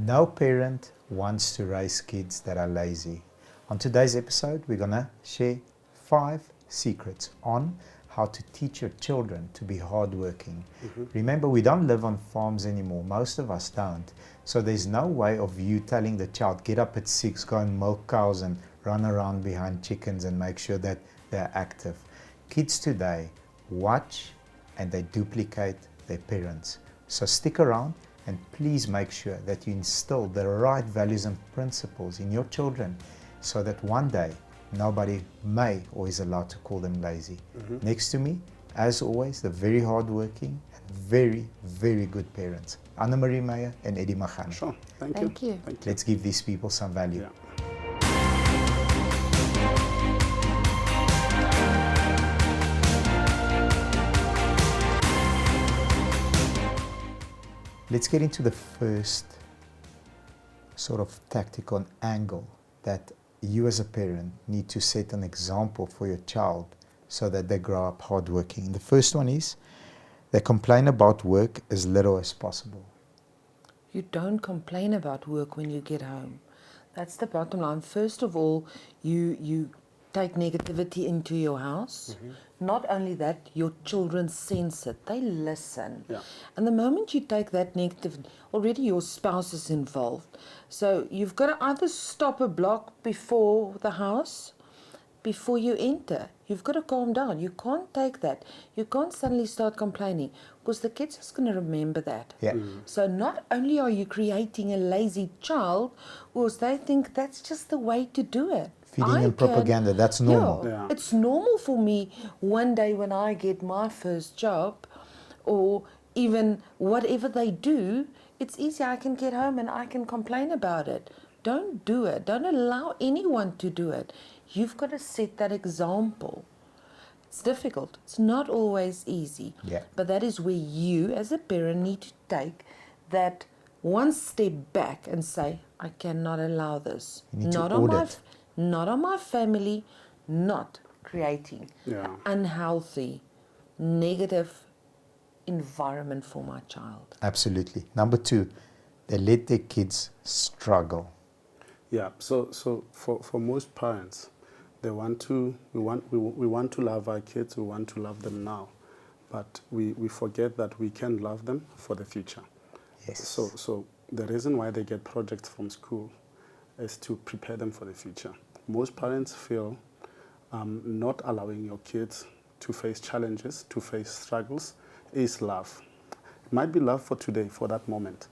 No parent wants to raise kids that are lazy. On today's episode, we're going to share 5 secrets on how to teach your children to be hardworking. Remember, we don't live on farms anymore. Most of us don't. So there's no way of you telling the child, get up at 6, go and milk cows and run around behind chickens and make sure that they're active. Kids today watch and they duplicate their parents. So stick around and please make sure that you instill the right values and principles in your children so that one day nobody may or is allowed to call them lazy. Next to me, as always, the very hardworking and very, very good parents, Anne-Marie Meyer and Eddie Magana. Sure, thank you. Thank you. Let's give these people some value. Yeah. Let's get into the first sort of tactical angle that you as a parent need to set an example for your child so that they grow up hardworking. The first one is they complain about work as little as possible. You don't complain about work when you get home. That's the bottom line. First of all, you take negativity into your house. Not only that, your children sense it. They listen. Yeah. And the moment you take that negative, already your spouse is involved. So you've got to either stop a block before the house, before you enter. You've got to calm down. You can't take that. You can't suddenly start complaining because the kids is going to remember that. Yeah. So not only are you creating a lazy child, because they think that's just the way to do it. Feeding them propaganda, that's normal. Yeah. It's normal for me one day when I get my first job or even whatever they do, it's easy. I can get home and I can complain about it. Don't do it. Don't allow anyone to do it. You've got to set that example. It's difficult. It's not always easy. Yeah. But that is where you as a parent need to take that one step back and say, I cannot allow this. You need to audit. Not on my family, not creating Yeah. unhealthy, negative environment for my child. Absolutely. Number 2, they let their kids struggle. Yeah. So for most parents, we want to love our kids. We want to love them now, but we forget that we can love them for the future. Yes. So the reason why they get projects from school is to prepare them for the future. Most parents feel not allowing your kids to face challenges, to face struggles, is love. It might be love for today, for that moment,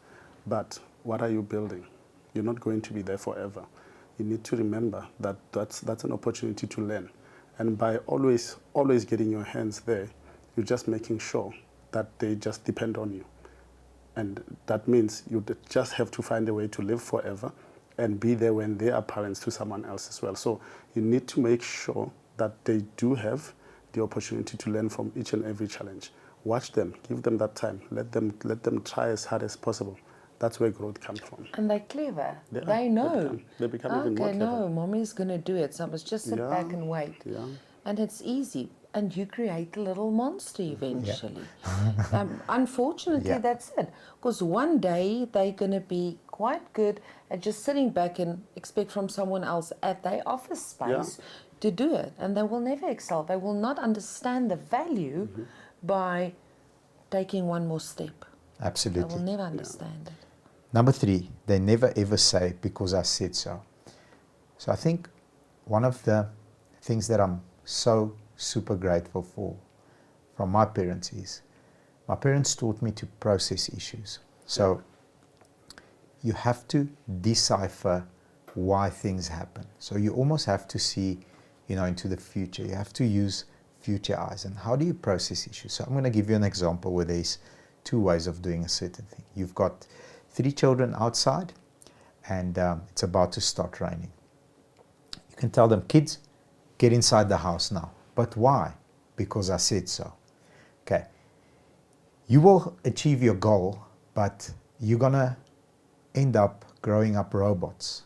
but what are you building? You're not going to be there forever. You need to remember that that's an opportunity to learn. And by always getting your hands there, you're just making sure that they just depend on you. And that means you just have to find a way to live forever and be there when they are parents to someone else as well. So you need to make sure that they do have the opportunity to learn from each and every challenge. Watch them, give them that time, let them try as hard as possible. That's where growth comes from. And they're clever. Yeah, They know. They become even more Okay, clever. no, mommy's going to do it. So I must just sit Yeah, back and wait. yeah. And it's easy. And you create a little monster eventually. Unfortunately, Yeah. that's it. Because one day they're going to be quite good at just sitting back and expect from someone else at their office space to do it. And they will never excel. They will not understand the value by taking one more step. They Absolutely. will never understand it. Number 3, they never ever say, because I said so. So I think one of the things that I'm so super grateful for from my parents is, my parents taught me to process issues. So you have to decipher why things happen. So you almost have to see, into the future. You have to use future eyes. And how do you process issues? So I'm going to give you an example where there's 2 ways of doing a certain thing. You've got 3 children outside and it's about to start raining. You can tell them, kids, get inside the house now. But why? Because I said so. Okay. You will achieve your goal, but you're going to end up growing up robots.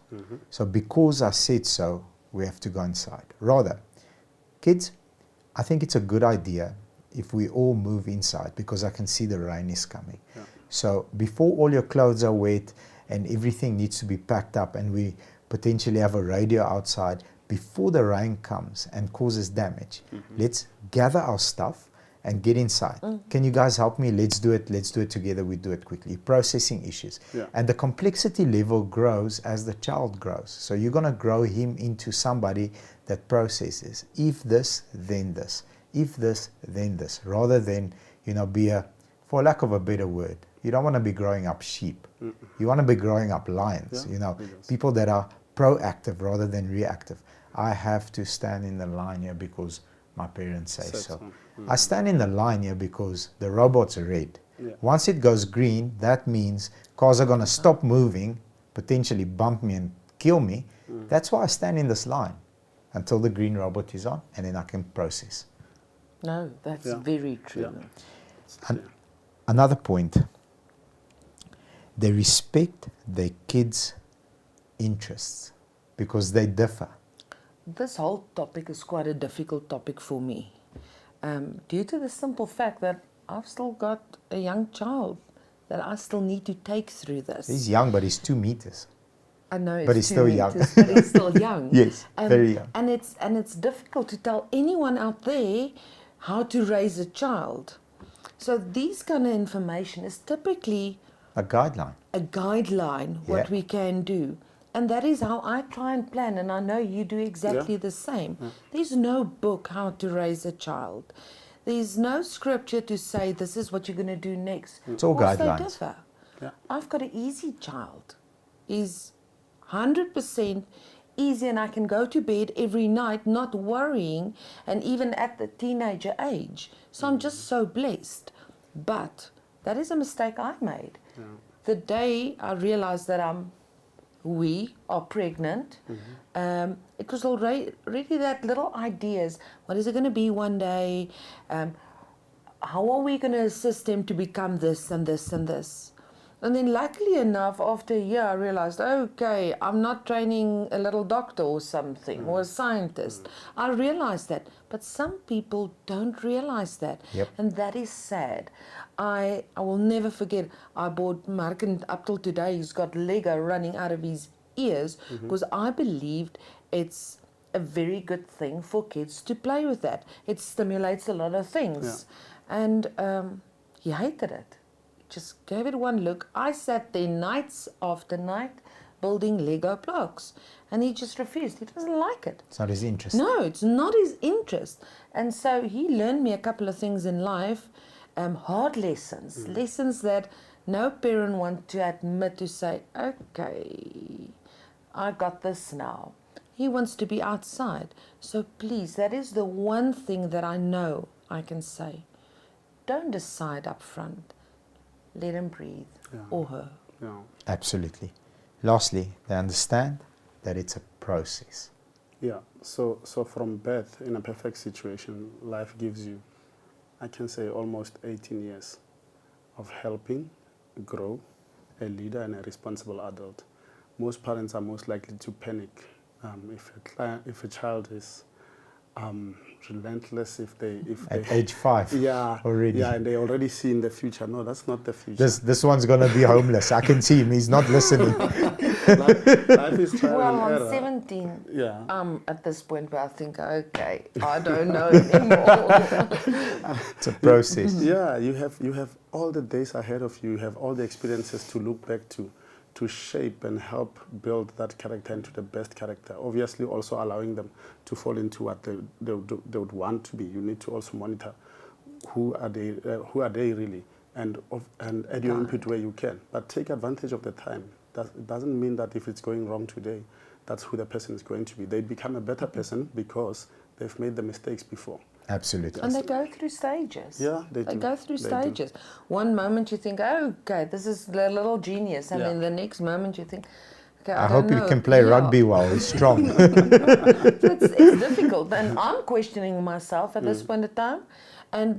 So because I said so, we have to go inside. Rather, kids, I think it's a good idea if we all move inside because I can see the rain is coming. Yeah. So before all your clothes are wet and everything needs to be packed up, and we potentially have a radio outside before the rain comes and causes damage. Let's gather our stuff and get inside. Can you guys help me? Let's do it together. We do it quickly. Processing issues. Yeah. And the complexity level grows as the child grows. So you're going to grow him into somebody that processes. If this, then this. If this, then this. Rather than, be a, for lack of a better word, you don't want to be growing up sheep. You want to be growing up lions, people that are proactive rather than reactive. I have to stand in the line here because my parents say so. I stand in the line here because the robots are red. Yeah. Once it goes green, that means cars are going to stop moving, potentially bump me and kill me. That's why I stand in this line until the green robot is on, and then I can process. No, that's very true. Yeah. Another point, they respect their kids' interests because they differ. This whole topic is quite a difficult topic for me, due to the simple fact that I've still got a young child that I still need to take through this. He's young, but he's 2 meters. I know, But he's still young. But he's still young. Yes, very young. And it's difficult to tell anyone out there how to raise a child. So these kind of information is typically A guideline. what we can do. And that is how I try and plan, and I know you do exactly the same. There's no book how to raise a child. There's no scripture to say this is what you're going to do next. It's all Because they guidelines. differ. Yeah. I've got an easy child. He's 100% easy, and I can go to bed every night not worrying, and even at the teenager age. So I'm just so blessed. But that is a mistake I made. Yeah. The day I realized that we are pregnant, it was already that little ideas. What is it going to be one day? How are we going to assist them to become this and this and this? And then luckily enough, after a year, I realized, okay, I'm not training a little doctor or something, or a scientist. I realized that. But some people don't realize that. Yep. And that is sad. I will never forget, I bought Mark, and up till today, he's got Lego running out of his ears, because I believed it's a very good thing for kids to play with that. It stimulates a lot of things. And he hated it. Just gave it one look. I sat there nights after night building Lego blocks, and he just refused. He doesn't like it. It's not his interest. No, it's not his interest. And so he learned me a couple of things in life, hard lessons, lessons that no parent wants to admit, to say, okay, I got this now. He wants to be outside. So please, that is the one thing that I know I can say. Don't decide up front. Let him breathe, or her. Yeah. Absolutely. Lastly, they understand that it's a process. Yeah. So from birth, in a perfect situation, life gives you, I can say, almost 18 years of helping grow a leader and a responsible adult. Most parents are most likely to panic if a child is relentless, if they At age 5, already. Yeah, and they already see in the future. No, that's not the future. This one's going to be homeless. I can see him. He's not listening. life is trial Well, and I'm error. 17. Yeah. At this point where I think, okay, I don't know anymore. It's a process. Yeah, you have all the days ahead of you. You have all the experiences to look back to shape and help build that character into the best character. Obviously, also allowing them to fall into what they would want to be. You need to also monitor who are they really, and add your input where you can. But take advantage of the time. It doesn't mean that if it's going wrong today, that's who the person is going to be. They become a better person because they've made the mistakes before. Absolutely. And they go through stages. Yeah, they do. go through They stages. do. One moment you think, okay, this is the little genius. And then the next moment you think, okay, I I hope don't you know. can play rugby well. He's strong. It's difficult. And I'm questioning myself at this point in time.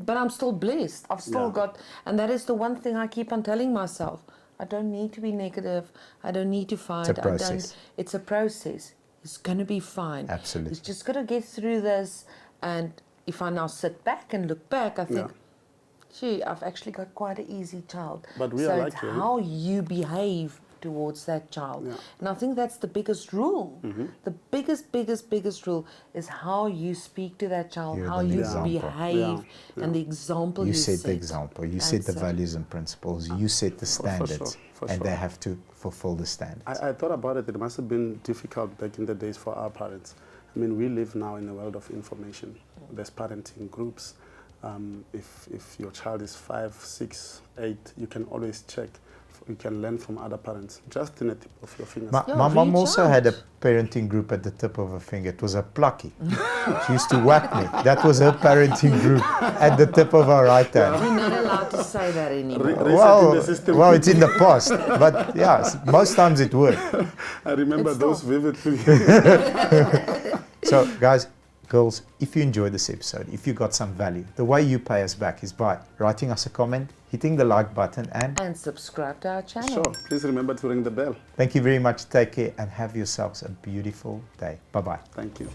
But I'm still blessed. I've still got, and that is the one thing I keep on telling myself. I don't need to be negative. I don't need to fight. It's a process. It's a process. It's going to be fine. Absolutely. It's just got to get through this. And if I now sit back and look back, I think, gee, I've actually got quite an easy child. But we so are it's lucky. how you behave towards that child. Yeah. And I think that's the biggest rule. The biggest rule is how you speak to that child, You're how the you example. behave, Yeah. and the example You you set the example, you set the That's it. values and principles, you set the standards, for and sure. they have to fulfill the standards. I thought about it. It must have been difficult back in the days for our parents. I mean, we live now in a world of information. There's parenting groups. If your child is 5, 6, 8, you can always check. You can learn from other parents, just in the tip of your fingers. My Yeah, mom reach also had a out. parenting group at the tip of her finger. It was a plucky. She used to whack me. That was her parenting group at the tip of her right hand. We're not allowed to say that anymore. Resetting the system. Well, it's in the past, but yeah, most times it worked. I remember It's those still- vividly. So, guys, girls, if you enjoyed this episode, if you got some value, the way you pay us back is by writing us a comment, hitting the like button, and And subscribe to our channel. Sure. Please remember to ring the bell. thank you very much. Take care and have yourselves a beautiful day. Bye-bye. Thank you.